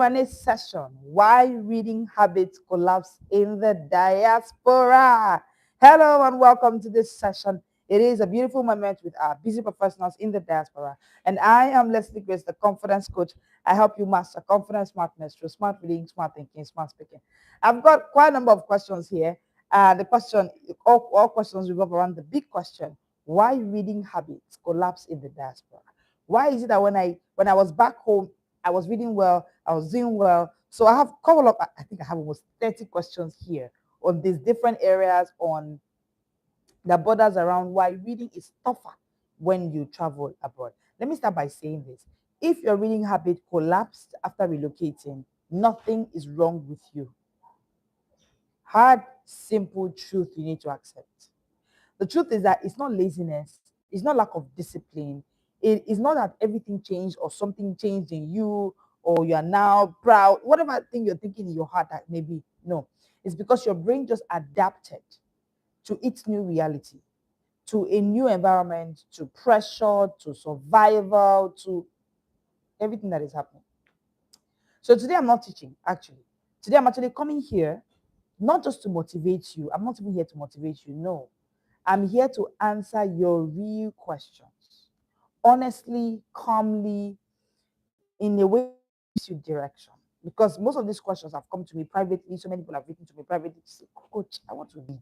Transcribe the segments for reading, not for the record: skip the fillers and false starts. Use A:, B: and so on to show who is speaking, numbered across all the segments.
A: Q&A session. Why reading habits collapse in the diaspora? Hello and welcome to this session. It is a beautiful moment with our busy professionals in the diaspora. And I am Leslie Grace, the confidence coach. I help you master confidence smartness through smart reading, smart thinking, smart speaking. I've got quite a number of questions here. The question, all questions revolve around the big question: why reading habits collapse in the diaspora? Why is it that when I was back home, I was reading well, I was doing well? So I have a couple of, I think I have almost 30 questions here on these different areas on the borders around why reading is tougher when you travel abroad. Let me start by saying this. If your reading habit collapsed after relocating, nothing is wrong with you. Hard, simple truth you need to accept. The truth is that it's not laziness, it's not lack of discipline. It is not that everything changed or something changed in you or you are now proud, whatever thing you're thinking in your heart that maybe. No, it's because your brain just adapted to its new reality, to a new environment, to pressure, to survival, to everything that is happening. So today I'm not teaching, actually. Today I'm actually coming here not just to motivate you. I'm not even here to motivate you. No. I'm here to answer your real questions. Honestly, calmly, in a way that gives you direction. Because most of these questions have come to me privately. So many people have written to me privately to say, Coach, I want to read.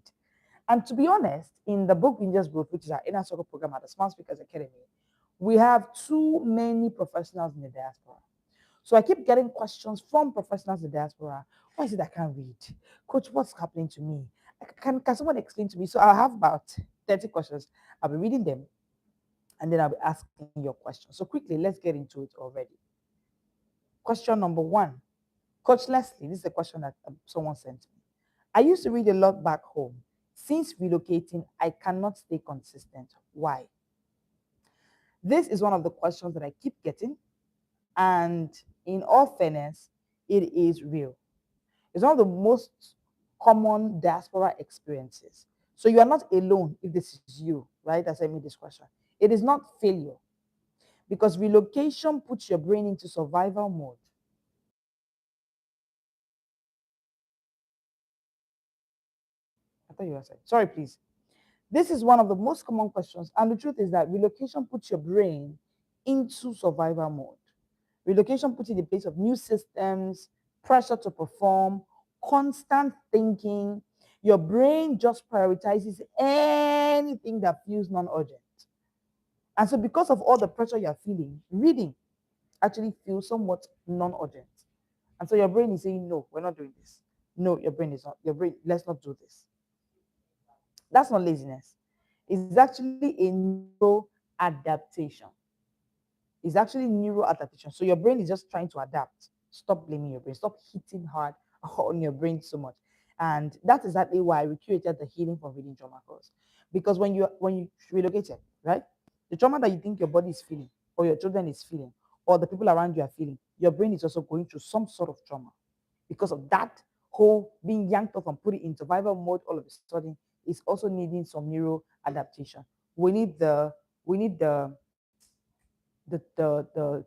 A: And to be honest, in the book we just wrote, which is our inner circle program at the Smart Speakers Academy, we have too many professionals in the diaspora. So I keep getting questions from professionals in the diaspora. Why is it I can't read? Coach, what's happening to me? Can someone explain to me? So I'll have about 30 questions. I'll be reading them and then I'll be asking your questions. So quickly, let's get into it already. Question number one. Coach Leslie, this is a question that someone sent me. I used to read a lot back home. Since relocating, I cannot stay consistent. Why? This is one of the questions that I keep getting. And in all fairness, it is real. It's one of the most common diaspora experiences. So you are not alone if this is you, right? As I made this question. It is not failure because relocation puts your brain into survival mode. I thought you were saying, sorry, please. This is one of the most common questions. And the truth is that relocation puts your brain into survival mode. Relocation puts you in the place of new systems, pressure to perform, constant thinking. Your brain just prioritizes anything that feels non urgent. And so, because of all the pressure you're feeling, reading actually feels somewhat non urgent. And so, your brain is saying, no, we're not doing this. No, your brain is not. Your brain, let's not do this. That's not laziness. It's actually a neuro adaptation. It's actually neuro adaptation. So your brain is just trying to adapt. Stop blaming your brain. Stop hitting hard on your brain so much. And that's exactly why we created the Healing from Reading Trauma course. Because when you relocated, right, the trauma that you think your body is feeling, or your children is feeling, or the people around you are feeling, your brain is also going through some sort of trauma. Because of that whole being yanked off and put it in survival mode all of a sudden is also needing some neuro adaptation. We need the we need the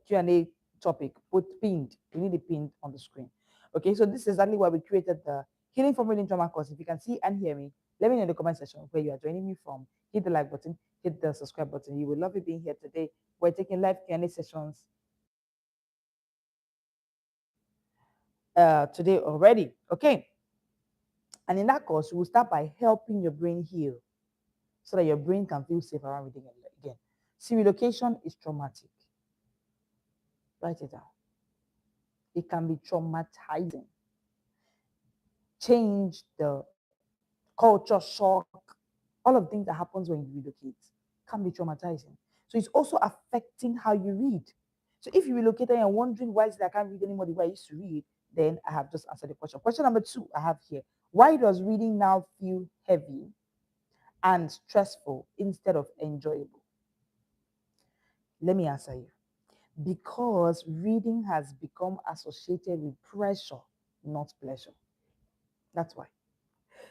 A: Q&A topic put pinned. We need it pinned on the screen. Okay, so this is exactly why we created the Healing from Reading Trauma course. If you can see and hear me, let me know in the comment section where you are joining me from. Hit the like button, hit the subscribe button. You will love it being here today. We're taking live Q&A sessions today already. Okay, and in that course, we will start by helping your brain heal so that your brain can feel safe around reading again. See, relocation is traumatic. Write it down. It can be traumatizing. Change, the culture shock, all of the things that happens when you relocate can be traumatizing. So it's also affecting how you read. So if you relocate and you're wondering why is it I can't read anymore the way I used to read, then I have just answered the question. Question number 2 I have here. Why does reading now feel heavy and stressful instead of enjoyable? Let me answer you. Because reading has become associated with pressure, not pleasure. That's why.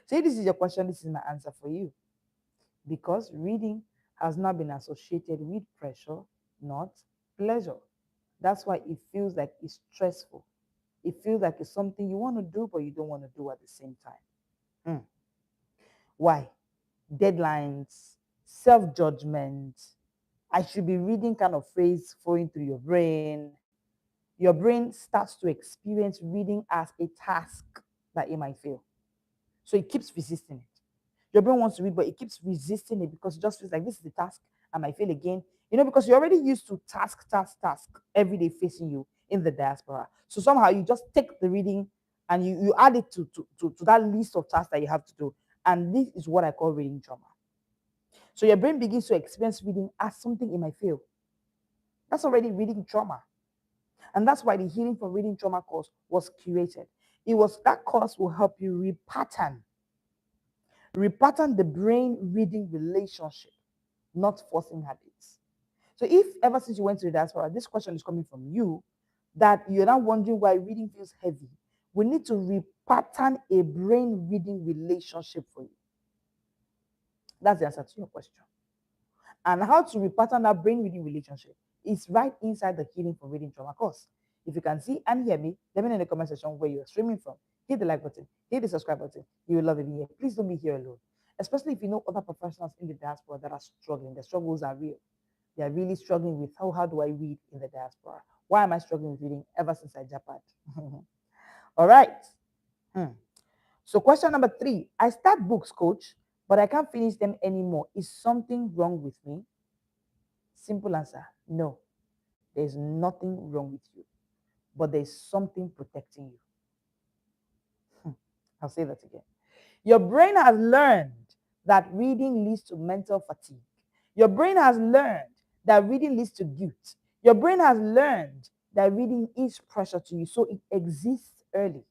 A: So if this is your question, this is my answer for you. Because reading has not been associated with pressure, not pleasure. That's why it feels like it's stressful. It feels like it's something you want to do, but you don't want to do at the same time. Why? Deadlines, self judgment. I should be reading kind of phrase flowing through your brain. Your brain starts to experience reading as a task that it might fail. So it keeps resisting it. Your brain wants to read, but it keeps resisting it because it just feels like this is the task. I might fail again. Because you're already used to task every day facing you in the diaspora. So somehow you just take the reading and you add it to that list of tasks that you have to do. And this is what I call reading trauma. So your brain begins to experience reading as something it might fail. That's already reading trauma. And that's why the Healing from Reading Trauma course was created. That course will help you repattern the brain reading relationship, not forcing habits. So if ever since you went to the diaspora, this question is coming from you, that you're now wondering why reading feels heavy, we need to repattern a brain reading relationship for you. That's the answer to your question. And how to repattern that brain reading relationship is right inside the Healing from Reading Trauma course. If you can see and hear me, let me know in the comment section where you're streaming from. Hit the like button, hit the subscribe button. You will love it here. Please don't be here alone. Especially if you know other professionals in the diaspora that are struggling. The struggles are real. They are really struggling with how do I read in the diaspora? Why am I struggling with reading ever since I Japan? All right. So question number 3. I start books, coach, but I can't finish them anymore. Is something wrong with me? Simple answer, no. There's nothing wrong with you, but there's something protecting you. I'll say that again. Your brain has learned that reading leads to mental fatigue. Your brain has learned that reading leads to guilt. Your brain has learned that reading is pressure to you, so it exists early.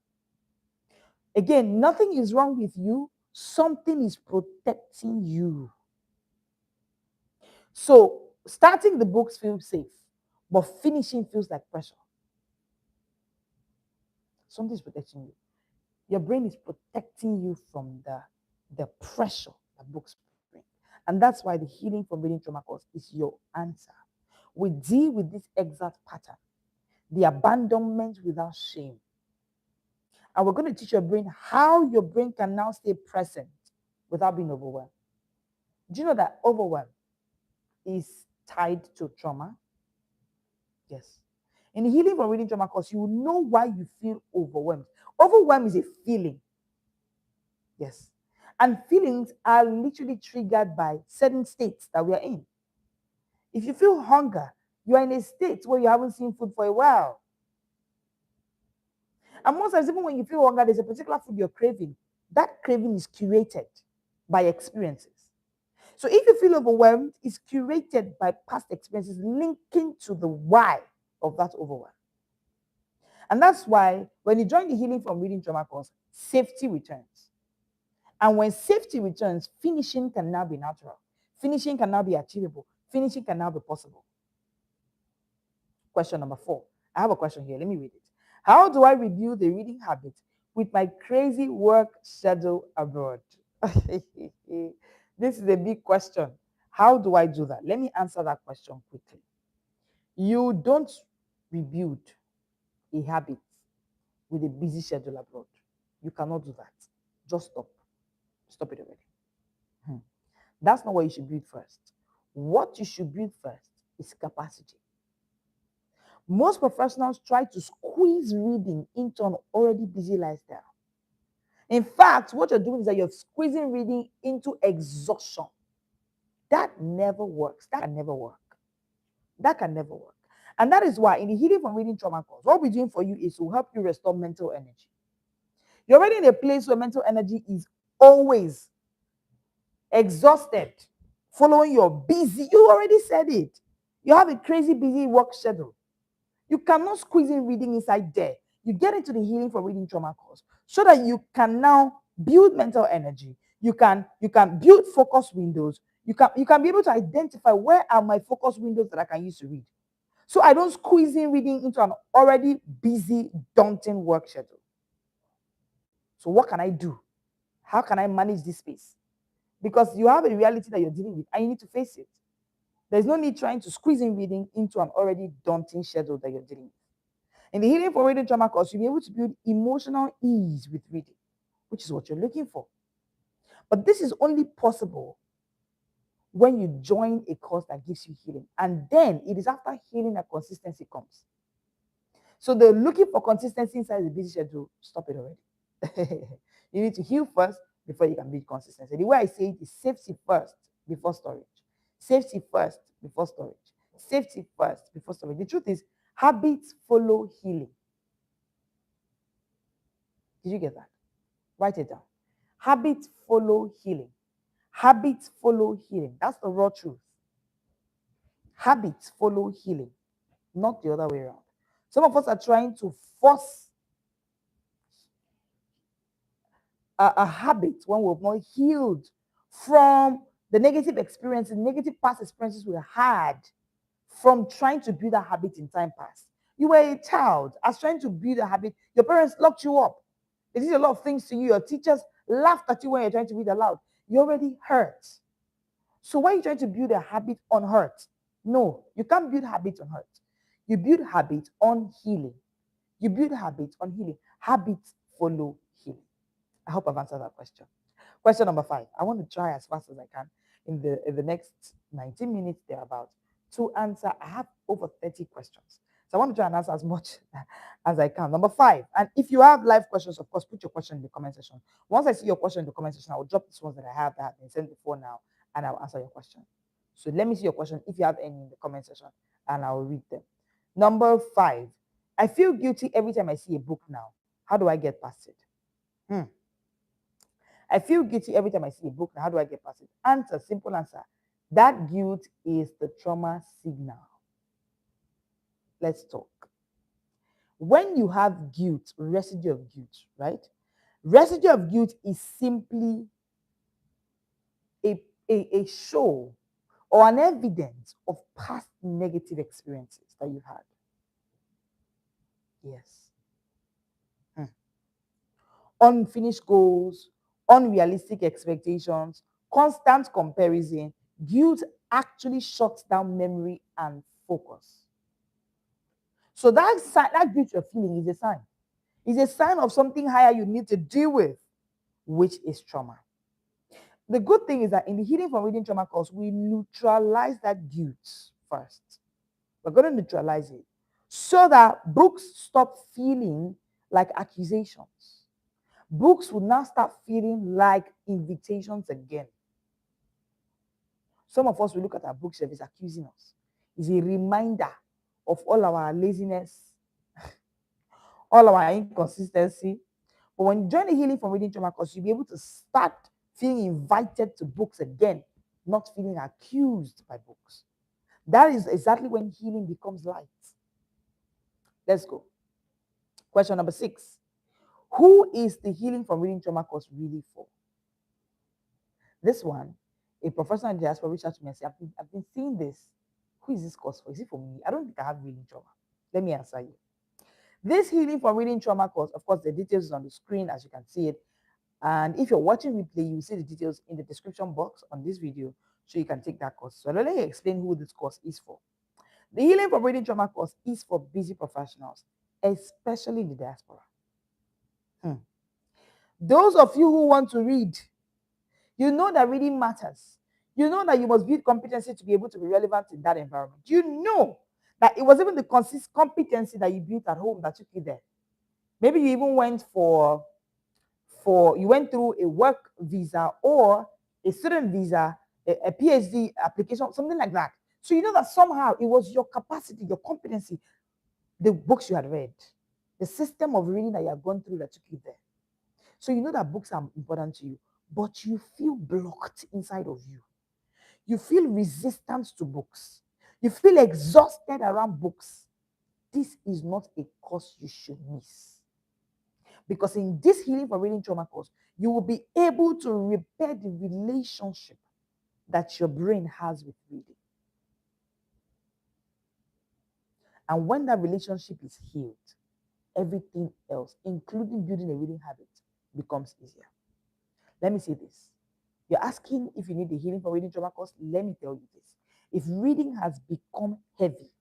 A: Again, nothing is wrong with you. Something is protecting you. So starting the books feels safe, but finishing feels like pressure. Something is protecting you. Your brain is protecting you from the pressure that books bring. And that's why the Healing from Reading Trauma course is your answer. We deal with this exact pattern, the abandonment without shame. And we're going to teach your brain how your brain can now stay present without being overwhelmed. Do you know that overwhelm is tied to trauma? Yes. In the Healing from Reading Trauma course, you will know why you feel overwhelmed. Overwhelm is a feeling. Yes. And feelings are literally triggered by certain states that we are in. If you feel hunger, you are in a state where you haven't seen food for a while. And most times, even when you feel hunger, there's a particular food you're craving. That craving is curated by experiences. So if you feel overwhelmed, it's curated by past experiences linking to the why of that overwhelm. And that's why when you join the Healing from Reading Trauma course, safety returns. And when safety returns, finishing can now be natural. Finishing can now be achievable. Finishing can now be possible. Question number 4. I have a question here. Let me read it. How do I rebuild the reading habit with my crazy work schedule abroad? This is a big question. How do I do that? Let me answer that question quickly. You don't rebuild a habit with a busy schedule abroad. You cannot do that. Just stop. Stop it already. That's not what you should build first. What you should build first is capacity. Most professionals try to squeeze reading into an already busy lifestyle. In fact, what you're doing is that you're squeezing reading into exhaustion. That never works. That can never work. That can never work. And that is why in the Healing from Reading Trauma course, what we're doing for you is to help you restore mental energy. You're already in a place where mental energy is always exhausted, following your busy. You already said it. You have a crazy busy work schedule. You cannot squeeze in reading inside there. You get into the Healing from Reading Trauma course so that you can now build mental energy. You can build focus windows. You can be able to identify where are my focus windows that I can use to read. So I don't squeeze in reading into an already busy, daunting work schedule. So what can I do? How can I manage this space? Because you have a reality that you're dealing with and you need to face it. There's no need trying to squeeze in reading into an already daunting schedule that you're dealing with. In the Healing from Reading Trauma course, you'll be able to build emotional ease with reading, which is what you're looking for. But this is only possible when you join a course that gives you healing. And then it is after healing that consistency comes. So they're looking for consistency inside the busy schedule. Stop it already. You need to heal first before you can build consistency. The way I say it is safety first before storage. Safety first before storage. Safety first before storage. The truth is, habits follow healing. Did you get that? Write it down. Habits follow healing. Habits follow healing. That's the raw truth. Habits follow healing, not the other way around. Some of us are trying to force a habit when we've not healed from the negative experiences, negative past experiences we had from trying to build a habit in time past. You were a child, as trying to build a habit, your parents locked you up. They did a lot of things to you. Your teachers laughed at you when you're trying to read aloud. You're already hurt. So why are you trying to build a habit on hurt? No, you can't build habits on hurt. You build habits on healing. You build habits on healing. Habits follow healing. I hope I've answered that question. Question number 5. I want to try as fast as I can in the next 19 minutes thereabout to answer. I have over 30 questions. So I want to try and answer as much as I can. Number 5. And if you have live questions, of course, put your question in the comment section. Once I see your question in the comment section, I will drop these ones that I have been sent before now, and I'll answer your question. So let me see your question if you have any in the comment section, and I'll read them. Number 5. I feel guilty every time I see a book now. How do I get past it? I feel guilty every time I see a book. Now, how do I get past it? Answer, simple answer. That guilt is the trauma signal. Let's talk. When you have guilt, residue of guilt, right? Residue of guilt is simply a show or an evidence of past negative experiences that you've had. Yes. Unfinished goals, unrealistic expectations, constant comparison, guilt actually shuts down memory and focus. So that guilt you're feeling is a sign. It's a sign of something higher you need to deal with, which is trauma. The good thing is that in the Healing from Reading Trauma course, we neutralize that guilt first. We're going to neutralize it so that books stop feeling like accusations. Books will now start feeling like invitations again. Some of us will look at our bookshelf as accusing us. It's a reminder of all our laziness, all our inconsistency. But when you join the Healing from Reading Trauma course, you'll be able to start feeling invited to books again, not feeling accused by books. That is exactly when healing becomes light. Let's go. Question number 6. Who is the Healing from Reading Trauma course really for? This one, a professor in Diaspora reached out to me and said, I've been seeing this. Who is this course for? Is it for me? I don't think I have reading trauma. Let me answer you. This Healing from Reading Trauma course, of course, the details is on the screen as you can see it. And if you're watching replay, you see the details in the description box on this video, so you can take that course. So let me explain who this course is for. The Healing from Reading Trauma course is for busy professionals, especially in the diaspora. Those of you who want to read, you know that reading matters. You know that you must build competency to be able to be relevant in that environment. You know that it was even the competency that you built at home that took you there. Maybe you even went you went through a work visa or a student visa, a PhD application, something like that. So you know that somehow it was your capacity, your competency, the books you had read, the system of reading that you had gone through that took you there. So you know that books are important to you, but you feel blocked inside of you. You feel resistant to books. You feel exhausted around books. This is not a course you should miss. Because in this Healing from Reading Trauma course, you will be able to repair the relationship that your brain has with reading. And when that relationship is healed, everything else, including building a reading habit, becomes easier. Let me say this. You're asking if you need the Healing from Reading Trauma course. Let me tell you this. If reading has become heavy,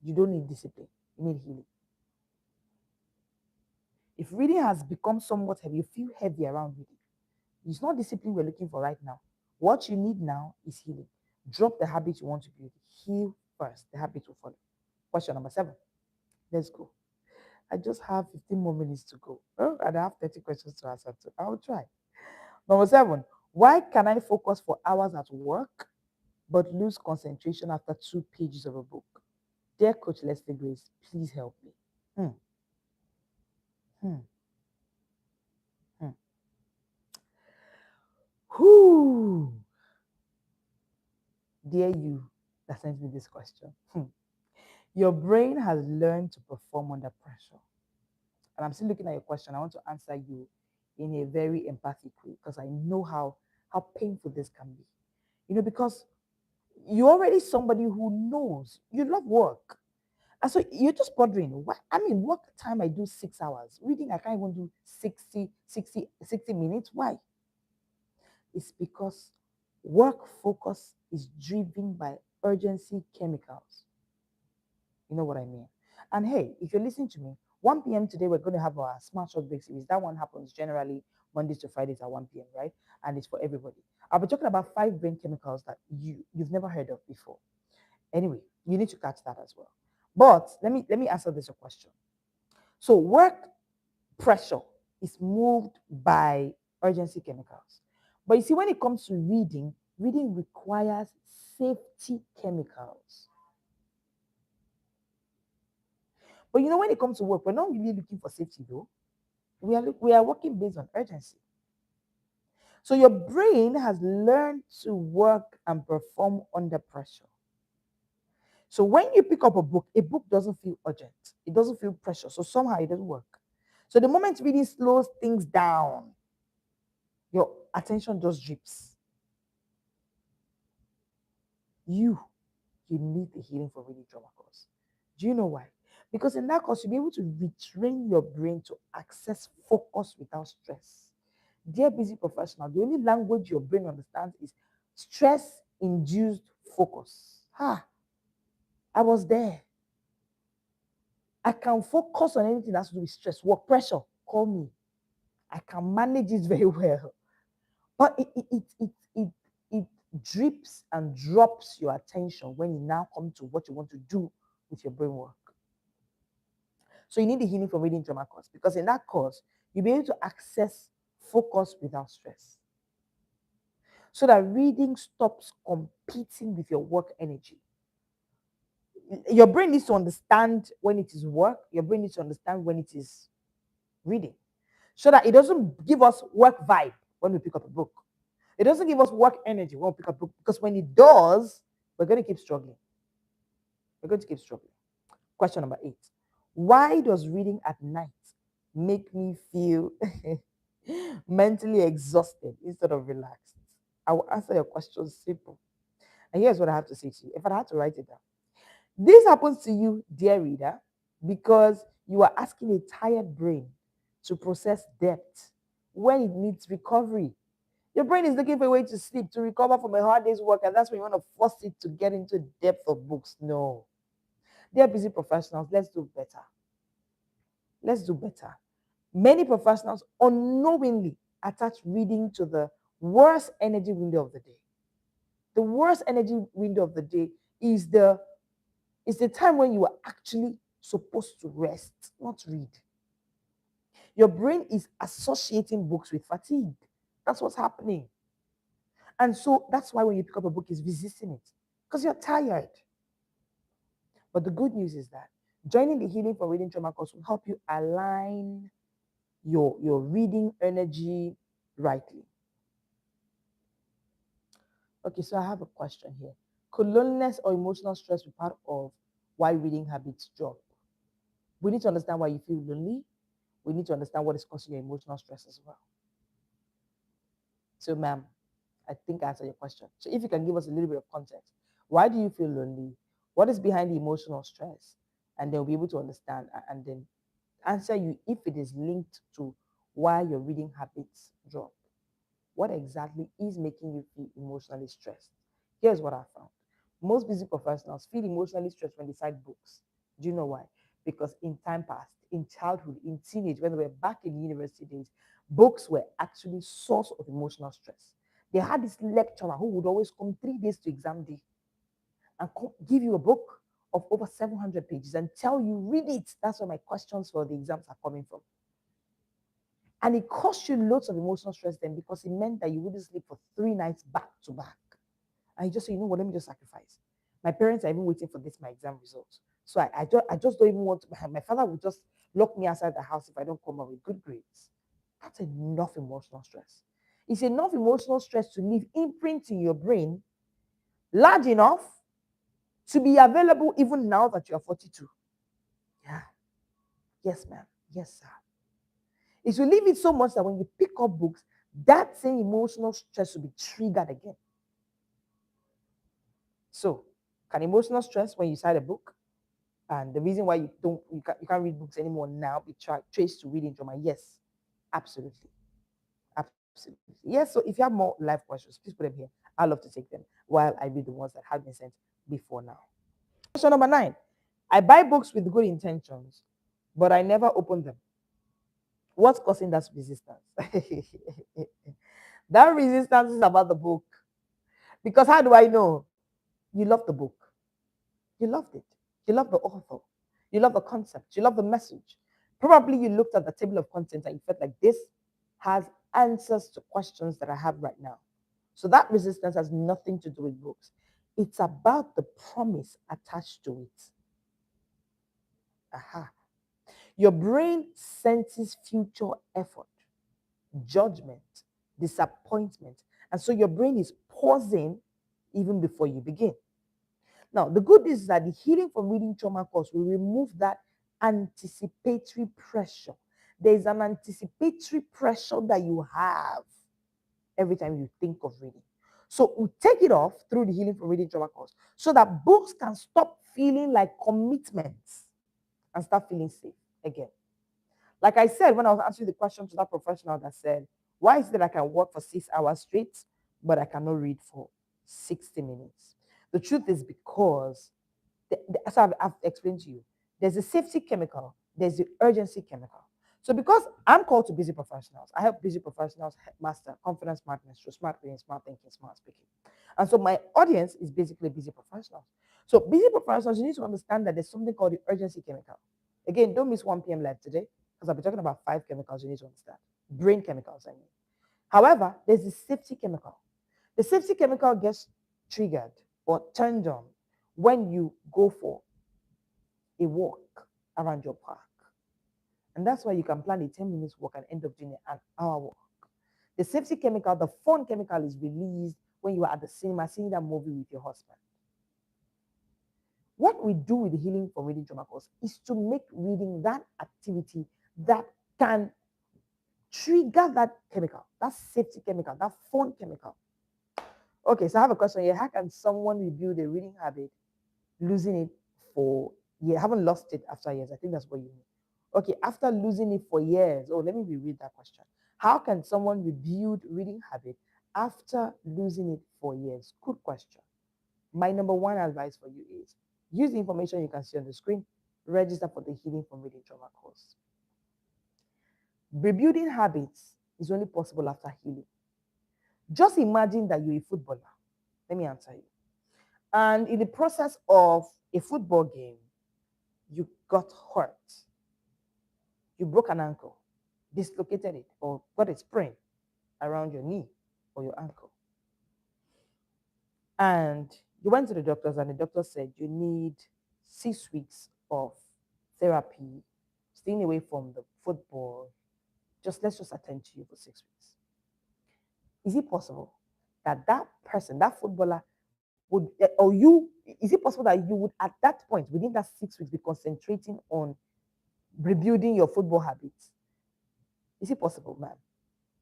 A: you don't need discipline. You need healing. If reading has become somewhat heavy, you feel heavy around reading. It's not discipline we're looking for right now. What you need now is healing. Drop the habit you want to build. Heal first. The habit will follow. Question number 7. Let's go. I just have 15 more minutes to go. Oh, and I have 30 questions to answer to. I'll try. Number 7. Why can I focus for hours at work but lose concentration after 2 pages of a book? Dear Coach Leslie Grace, please help me. Hmm, hmm, hmm. Whoo! Dear you that sent me this question. Your brain has learned to perform under pressure. And I'm still looking at your question. I want to answer you in a very empathic way because I know how painful this can be. Because you're already somebody who knows you love work. And so you're just wondering, why? I mean, work time I do 6 hours. Reading, I can't even do 60 minutes. Why? It's because work focus is driven by urgency chemicals. You know what I mean? And hey, if you're listening to me, 1 p.m. today, we're going to have our Smart Shot Break series. That one happens generally Mondays to Fridays at 1 p.m., right? And it's for everybody. I'll be talking about 5 brain chemicals that you've never heard of before. Anyway, you need to catch that as well. But let me answer this question. So work pressure is moved by urgency chemicals. But you see, when it comes to reading, reading requires safety chemicals. But when it comes to work, we're not really looking for safety though. We are working based on urgency. So your brain has learned to work and perform under pressure. So when you pick up a book doesn't feel urgent. It doesn't feel pressure. So somehow it doesn't work. So the moment reading slows things down, your attention just drips. You need the healing for reading trauma course. Do you know why? Because in that course, you'll be able to retrain your brain to access focus without stress. Dear busy professional, the only language your brain understands is stress-induced focus. I was there. I can focus on anything that has to do with stress, work pressure. Call me. I can manage it very well. But it drips and drops your attention when you now come to what you want to do with your brain work. So you need the healing from reading trauma course because in that course, you'll be able to access focus without stress. So that reading stops competing with your work energy. Your brain needs to understand when it is work, your brain needs to understand when it is reading. So that it doesn't give us work vibe when we pick up a book. It doesn't give us work energy when we pick up a book because when it does, we're going to keep struggling. We're going to keep struggling. Question number 8. Why does reading at night make me feel mentally exhausted instead of relaxed? I will answer your question simple. And here's what I have to say to you. If I had to write it down. This happens to you, dear reader, because you are asking a tired brain to process depth when it needs recovery. Your brain is looking for a way to sleep, to recover from a hard day's work, and that's when you want to force it to get into depth of books. No. Dear busy professionals, let's do better. Let's do better. Many professionals unknowingly attach reading to the worst energy window of the day. The worst energy window of the day is the time when you are actually supposed to rest, not read. Your brain is associating books with fatigue. That's what's happening. And so that's why when you pick up a book, it's resisting it because you're tired. But the good news is that joining the Healing for Reading Trauma course will help you align your reading energy rightly. Okay, so I have a question here. Could loneliness or emotional stress be part of why reading habits drop? We need to understand why you feel lonely. We need to understand what is causing your emotional stress as well. So, ma'am, I think I answered your question. So if you can give us a little bit of context. Why do you feel lonely? What is behind the emotional stress? And they'll be able to understand and then answer you if it is linked to why your reading habits drop. What exactly is making you feel emotionally stressed? Here's what I found. Most busy professionals feel emotionally stressed when they cite books. Do you know why? Because in time past, in childhood, in teenage, when they were back in university days, books were actually source of emotional stress. They had this lecturer who would always come 3 days to exam day and give you a book of over 700 pages and tell you, read it. That's where my questions for the exams are coming from. And it cost you loads of emotional stress then because it meant that you wouldn't sleep for 3 nights back to back. And you just say, you know what, let me just sacrifice. My parents are even waiting for this, my exam results. So I just don't even want to, my father would just lock me outside the house if I don't come out with good grades. That's enough emotional stress. It's enough emotional stress to leave imprint in your brain large enough to be available even now that you are 42. Yeah. Yes, ma'am. Yes, sir. It will leave it so much that when you pick up books, that same emotional stress will be triggered again. So, can emotional stress when you cite a book and the reason why you can't read books anymore now be traced to reading trauma? Yes, absolutely. Absolutely. Yes, so if you have more live questions, please put them here. I'd love to take them while I read the ones that have been sent before now. Question number 9. I buy books with good intentions, but I never open them. What's causing that resistance? That resistance is about the book. Because how do I know? You love the book. You loved it. You love the author. You love the concept. You love the message. Probably you looked at the table of contents and you felt like this has answers to questions that I have right now. So that resistance has nothing to do with books. It's about the promise attached to it. Aha. Your brain senses future effort, judgment, disappointment. And so your brain is pausing even before you begin. Now, the good news is that the healing from reading trauma course will remove that anticipatory pressure. There is an anticipatory pressure that you have every time you think of reading. So we take it off through the healing from reading trauma course so that books can stop feeling like commitments and start feeling safe again. Like I said, when I was answering the question to that professional that said, why is it that I can work for 6 hours straight, but I cannot read for 60 minutes? The truth is because, as I've explained to you, there's a safety chemical, there's the urgency chemical. So because I'm called to busy professionals, I help busy professionals master confidence, smartness through smart reading, smart thinking, smart speaking. And so my audience is basically busy professionals. So busy professionals, you need to understand that there's something called the urgency chemical. Again, don't miss 1 p.m. live today because I'll be talking about 5 chemicals you need to understand. Brain chemicals, I mean. However, there's the safety chemical. The safety chemical gets triggered or turned on when you go for a walk around your park. And that's why you can plan a 10 minutes walk and end up doing an hour walk. The safety chemical, the fun chemical, is released when you are at the cinema seeing that movie with your husband. What we do with the healing from reading trauma course is to make reading that activity that can trigger that chemical, that safety chemical, that fun chemical. Okay, so I have a question here. How can someone rebuild a reading habit, losing it for years? Haven't lost it after years. I think that's what you mean. Okay, after losing it for years. Oh, let me reread that question. How can someone rebuild reading habit after losing it for years? Good question. My number one advice for you is use the information you can see on the screen. Register for the Healing from Reading Trauma course. Rebuilding habits is only possible after healing. Just imagine that you're a footballer. Let me answer you. And in the process of a football game, you got hurt. You broke an ankle, dislocated it, or got a sprain around your knee or your ankle. And you went to the doctors, and the doctor said you need 6 weeks of therapy, staying away from the football. Let's just attend to you for 6 weeks. Is it possible that that person, that footballer, would, or you, is it possible that you would at that point, within that 6 weeks, be concentrating on rebuilding your football habits? Is it possible, ma'am?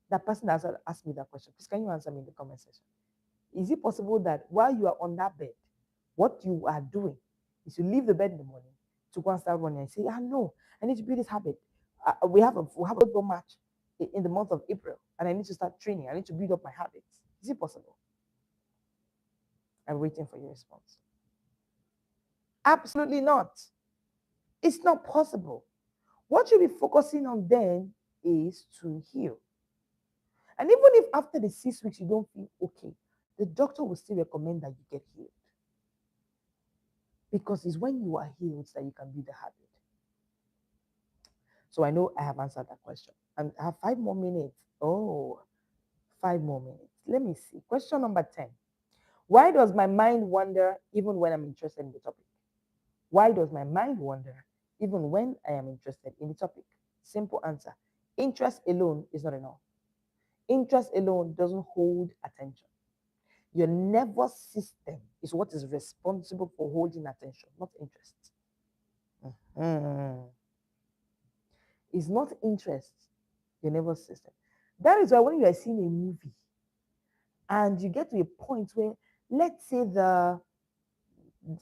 A: That person has asked me that question. Please, can you answer me in the comment section? Is it possible that while you are on that bed, what you are doing is you leave the bed in the morning to go and start running and say, no, I need to build this habit. We have a football match in the month of April, and I need to start training. I need to build up my habits. Is it possible? I'm waiting for your response. Absolutely not. It's not possible. What you'll be focusing on then is to heal. And even if after the 6 weeks you don't feel okay, the doctor will still recommend that you get healed. Because it's when you are healed that you can build the habit. So I know I have answered that question. And I have 5 more minutes. Oh, 5 more minutes. Let me see. Question number 10. Why does my mind wander even when I'm interested in the topic? Why does my mind wander even when I am interested in the topic? Simple answer. Interest alone is not enough. Interest alone doesn't hold attention. Your nervous system is what is responsible for holding attention, not interest. Mhm. It's not interest, your nervous system. That is why when you are seeing a movie and you get to a point where, let's say, the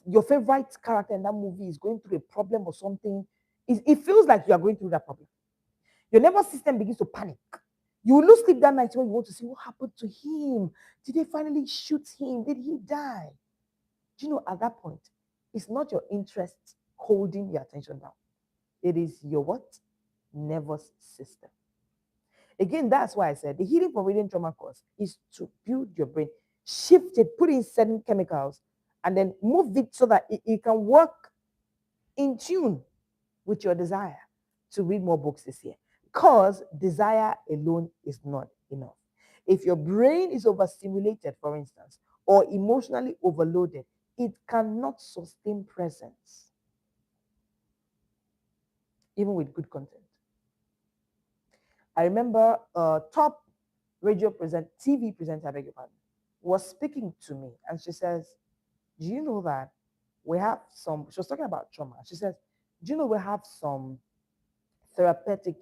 A: your favorite character in that movie is going through a problem or something, it feels like you are going through that problem. Your nervous system begins to panic. You will lose sleep that night when you want to see what happened to him. Did they finally shoot him? Did he die? Do you know at that point, it's not your interest holding your attention down. It is your what? Nervous system. Again, that's why I said the healing from reading trauma course is to build your brain, shift it, put in certain chemicals, and then move it so that it can work in tune with your desire to read more books this year. Because desire alone is not enough. If your brain is overstimulated, for instance, or emotionally overloaded, it cannot sustain presence, even with good content. I remember a top TV presenter, I beg your pardon, was speaking to me, and she says, do you know that we have some, she was talking about trauma. She says, do you know we have some therapeutic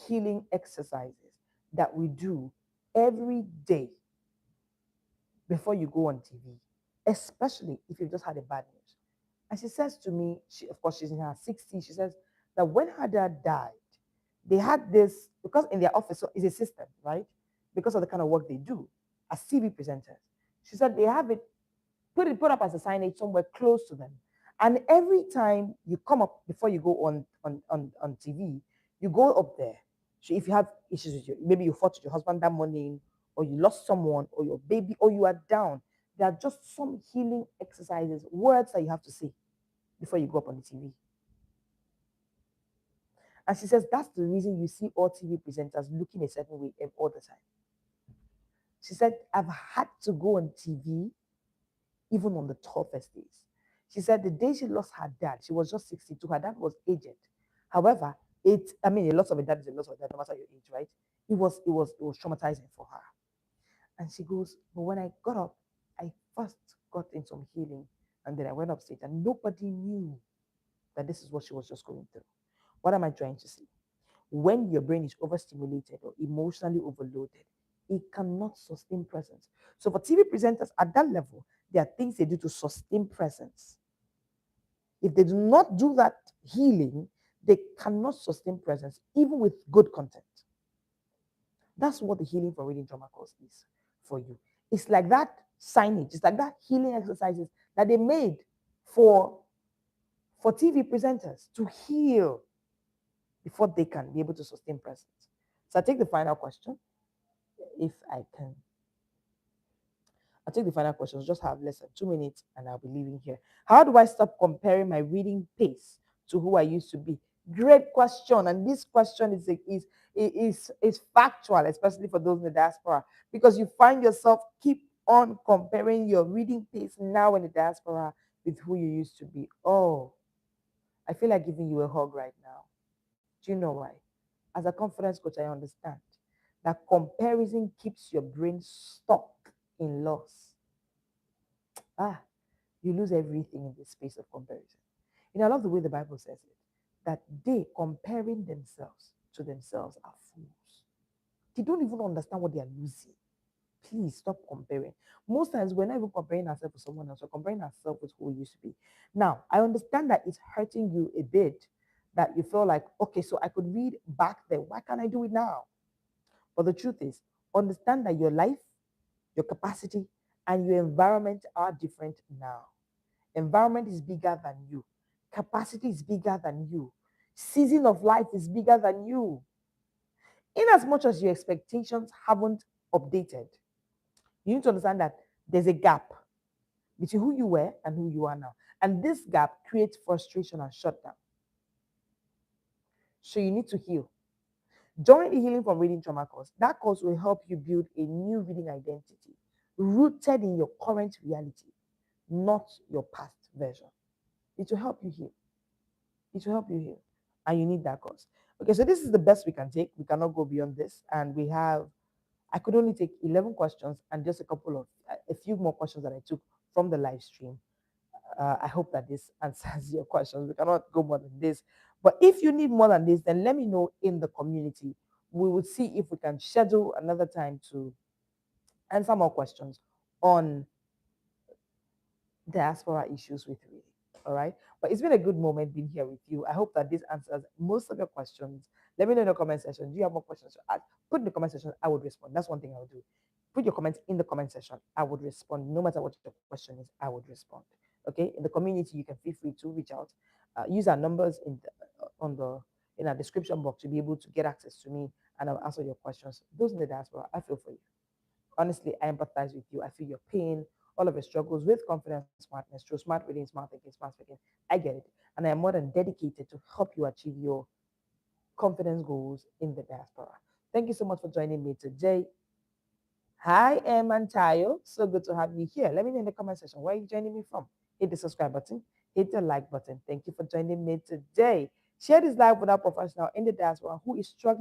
A: healing exercises that we do every day before you go on TV, especially if you've just had a bad news. And she says to me, of course, she's in her 60s, she says that when her dad died, they had this, because in their office, so it's a system, right? Because of the kind of work they do as TV presenters. She said they have it put up as a signage somewhere close to them. And every time you come up before you go on TV, you go up there. So if you have issues with maybe you fought with your husband that morning, or you lost someone, or your baby, or you are down, there are just some healing exercises, words that you have to say before you go up on the TV. And she says that's the reason you see all TV presenters looking a certain way all the time. She said, I've had to go on TV even on the toughest days. She said the day she lost her dad, she was just 62. Her dad was aged. However, a loss of a dad is a loss of a dad, no matter your age, right? It was traumatizing for her. And she goes, but when I got up, I first got in some healing, and then I went upstage, and nobody knew that this is what she was just going through. What am I trying to say? When your brain is overstimulated or emotionally overloaded, it cannot sustain presence. So for TV presenters at that level, there are things they do to sustain presence. If they do not do that healing, they cannot sustain presence, even with good content. That's what the healing for reading trauma course is for you. It's like that signage, it's like that healing exercises that they made for TV presenters to heal before they can be able to sustain presence. So I take the final question, if I can. I'll take the final questions. Just have less than 2 minutes and I'll be leaving here. How do I stop comparing my reading pace to who I used to be? Great question. And this question is factual, especially for those in the diaspora, because you find yourself keep on comparing your reading pace now in the diaspora with who you used to be. Oh, I feel like giving you a hug right now. Do you know why? As a confidence coach, I understand that comparison keeps your brain stuck in loss. Ah, you lose everything in the space of comparison. And I love the way the Bible says it, that they comparing themselves to themselves are fools. They don't even understand what they are losing. Please stop comparing. Most times we're not even comparing ourselves with someone else, we're comparing ourselves with who we used to be. Now, I understand that it's hurting you a bit, that you feel like, okay, so I could read back then. Why can't I do it now? But the truth is, understand that your life, your capacity, and your environment are different now. Environment is bigger than you. capacity is bigger than you. Season of life is bigger than you. In as much as your expectations haven't updated, you need to understand that there's a gap between who you were and who you are now. And this gap creates frustration and shutdown. So you need to heal. During the healing from reading trauma course, that course will help you build a new reading identity rooted in your current reality, not your past version. It will help you heal. It will help you heal. And you need that course. Okay, so this is the best we can take. We cannot go beyond this. And we have, I could only take 11 questions and just a few more questions that I took from the live stream. I hope that this answers your questions. We cannot go more than this. But if you need more than this, then let me know in the community. We will see if we can schedule another time to answer more questions on diaspora issues with reading. All right. But it's been a good moment being here with you. I hope that this answers most of your questions. Let me know in the comment section. Do you have more questions to ask? Put in the comment section. I would respond. That's one thing I would do. Put your comments in the comment section. I would respond. No matter what your question is, I would respond. Okay. In the community, you can feel free to reach out. Use our numbers on the in our description box to be able to get access to me, and I'll answer your questions. Those in the diaspora, I feel for you. Honestly, I empathize with you. I feel your pain, all of your struggles with confidence, smartness, through smart reading, smart thinking, smart speaking. I get it. And I am more than dedicated to help you achieve your confidence goals in the diaspora. Thank you so much for joining me today. Hi, Em and Tayo. So good to have you here. Let me know in the comment section where you joining me from. Hit the subscribe button, hit the like button. Thank you for joining me today. Share this live with our professional in the diaspora who is struggling